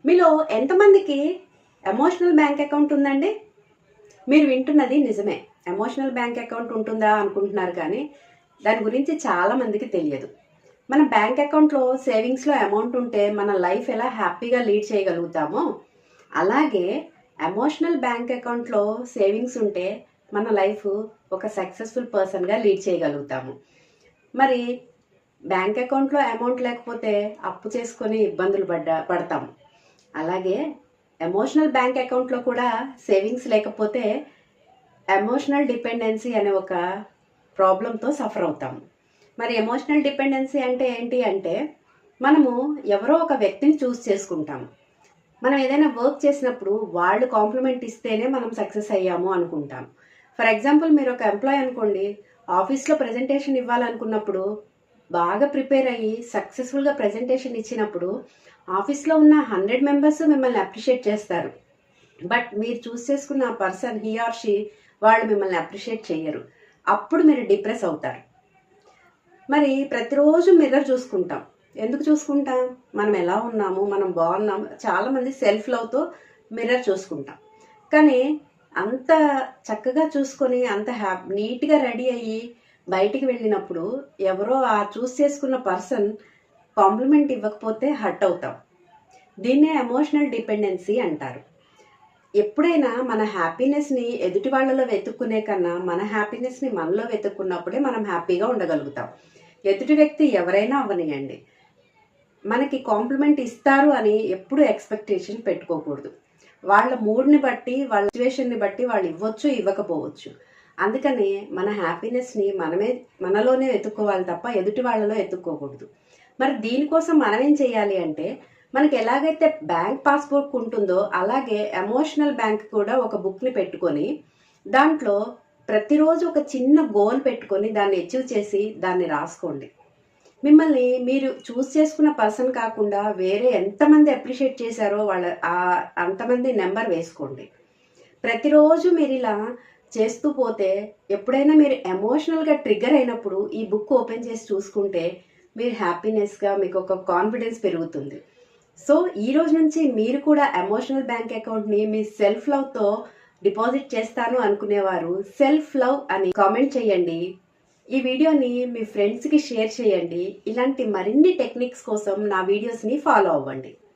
మీలో ఎంతమందికి emotional bank account ఉందండి? మీరు వింటున్నది నిజమే. ఎమోషనల్ బ్యాంక్ అకౌంట్ ఉంటుందా అనుకుంటున్నారు, కానీ దాని గురించి చాలా మందికి తెలియదు. మన బ్యాంక్ అకౌంట్లో సేవింగ్స్లో అమౌంట్ ఉంటే మన లైఫ్ ఎలా హ్యాపీగా లీడ్ చేయగలుగుతామో, అలాగే ఎమోషనల్ బ్యాంక్ అకౌంట్లో సేవింగ్స్ ఉంటే మన లైఫ్ ఒక సక్సెస్ఫుల్ పర్సన్గా లీడ్ చేయగలుగుతాము. మరి బ్యాంక్ అకౌంట్లో అమౌంట్ లేకపోతే అప్పు చేసుకొని ఇబ్బందులు పడతాము. అలాగే ఎమోషనల్ బ్యాంక్ అకౌంట్లో కూడా సేవింగ్స్ లేకపోతే ఎమోషనల్ డిపెండెన్సీ అనే ఒక ప్రాబ్లంతో సఫర్ అవుతాము. మరి ఎమోషనల్ డిపెండెన్సీ అంటే ఏంటి అంటే, మనము ఎవరో ఒక వ్యక్తిని చూస్ చేసుకుంటాము. మనం ఏదైనా వర్క్ చేసినప్పుడు వాళ్ళు కాంప్లిమెంట్ ఇస్తేనే మనం సక్సెస్ అయ్యాము అనుకుంటాం. ఫర్ ఎగ్జాంపుల్, మీరు ఒక ఎంప్లాయ్ అనుకోండి, ఆఫీస్లో ప్రజెంటేషన్ ఇవ్వాలనుకున్నప్పుడు బాగా ప్రిపేర్ అయ్యి సక్సెస్ఫుల్గా ప్రజెంటేషన్ ఇచ్చినప్పుడు ఆఫీస్లో ఉన్న 100 మెంబర్స్ మిమ్మల్ని అప్రిషియేట్ చేస్తారు. బట్ మీరు చూస్ చేసుకున్న పర్సన్, హీ ఆర్ షీ, వాళ్ళు మిమ్మల్ని అప్రిషియేట్ చేయరు. అప్పుడు మీరు డిప్రెస్ అవుతారు. మరి ప్రతిరోజు మిర్రర్ చూసుకుంటాం. ఎందుకు చూసుకుంటాం? మనం ఎలా ఉన్నాము, మనం బాగున్నాము. చాలామంది సెల్ఫ్ లవ్తో మిర్రర్ చూసుకుంటాం. కానీ అంత చక్కగా చూసుకొని అంత నీట్గా రెడీ అయ్యి బయటికి వెళ్ళినప్పుడు ఎవరో ఆ చూస్ చేసుకున్న పర్సన్ కాంప్లిమెంట్ ఇవ్వకపోతే హర్ట్ అవుతాం. దీన్నే ఎమోషనల్ డిపెండెన్సీ అంటారు. ఎప్పుడైనా మన హ్యాపీనెస్ని ఎదుటి వాళ్ళలో వెతుక్కునే కన్నా మన హ్యాపీనెస్ని మనలో వెతుక్కున్నప్పుడే మనం హ్యాపీగా ఉండగలుగుతాం. ఎదుటి వ్యక్తి ఎవరైనా అవ్వనియండి, మనకి కాంప్లిమెంట్ ఇస్తారు అని ఎప్పుడు ఎక్స్పెక్టేషన్ పెట్టుకోకూడదు. వాళ్ళ మూడ్ని బట్టి, వాళ్ళ సిచ్యువేషన్ని బట్టి వాళ్ళు ఇవ్వచ్చు, ఇవ్వకపోవచ్చు. అందుకని మన హ్యాపీనెస్ని మనలోనే వెతుక్కోవాలి తప్ప ఎదుటి వాళ్ళలో వెతుక్కోకూడదు. మరి దీనికోసం మనం ఏం చేయాలి అంటే, మనకి ఎలాగైతే బ్యాంక్ పాస్బుక్ ఉంటుందో అలాగే ఎమోషనల్ బ్యాంక్ కూడా ఒక బుక్ని పెట్టుకొని దాంట్లో ప్రతిరోజు ఒక చిన్న గోల్ పెట్టుకొని దాన్ని అచీవ్ చేసి దాన్ని రాసుకోండి. మిమ్మల్ని మీరు చూస్ చేసుకున్న పర్సన్ కాకుండా వేరే ఎంతమంది అప్రిషియేట్ చేశారో అంతమంది నెంబర్ వేసుకోండి. ప్రతిరోజు మీరు ఇలా చేస్తూ పోతే ఎప్పుడైనా మీరు ఎమోషనల్గా ట్రిగ్గర్ అయినప్పుడు ఈ బుక్ ఓపెన్ చేసి చూసుకుంటే మీరు హ్యాపీనెస్గా, మీకు ఒక కాన్ఫిడెన్స్ పెరుగుతుంది. సో ఈ రోజు నుంచి మీరు కూడా ఎమోషనల్ బ్యాంక్ అకౌంట్ని మీ సెల్ఫ్ లవ్తో డిపాజిట్ చేస్తాను అనుకునేవారు సెల్ఫ్ లవ్ అని కామెంట్ చేయండి. ఈ వీడియోని మీ ఫ్రెండ్స్కి షేర్ చేయండి. ఇలాంటి మరిన్ని టెక్నిక్స్ కోసం నా వీడియోస్ని ఫాలో అవ్వండి.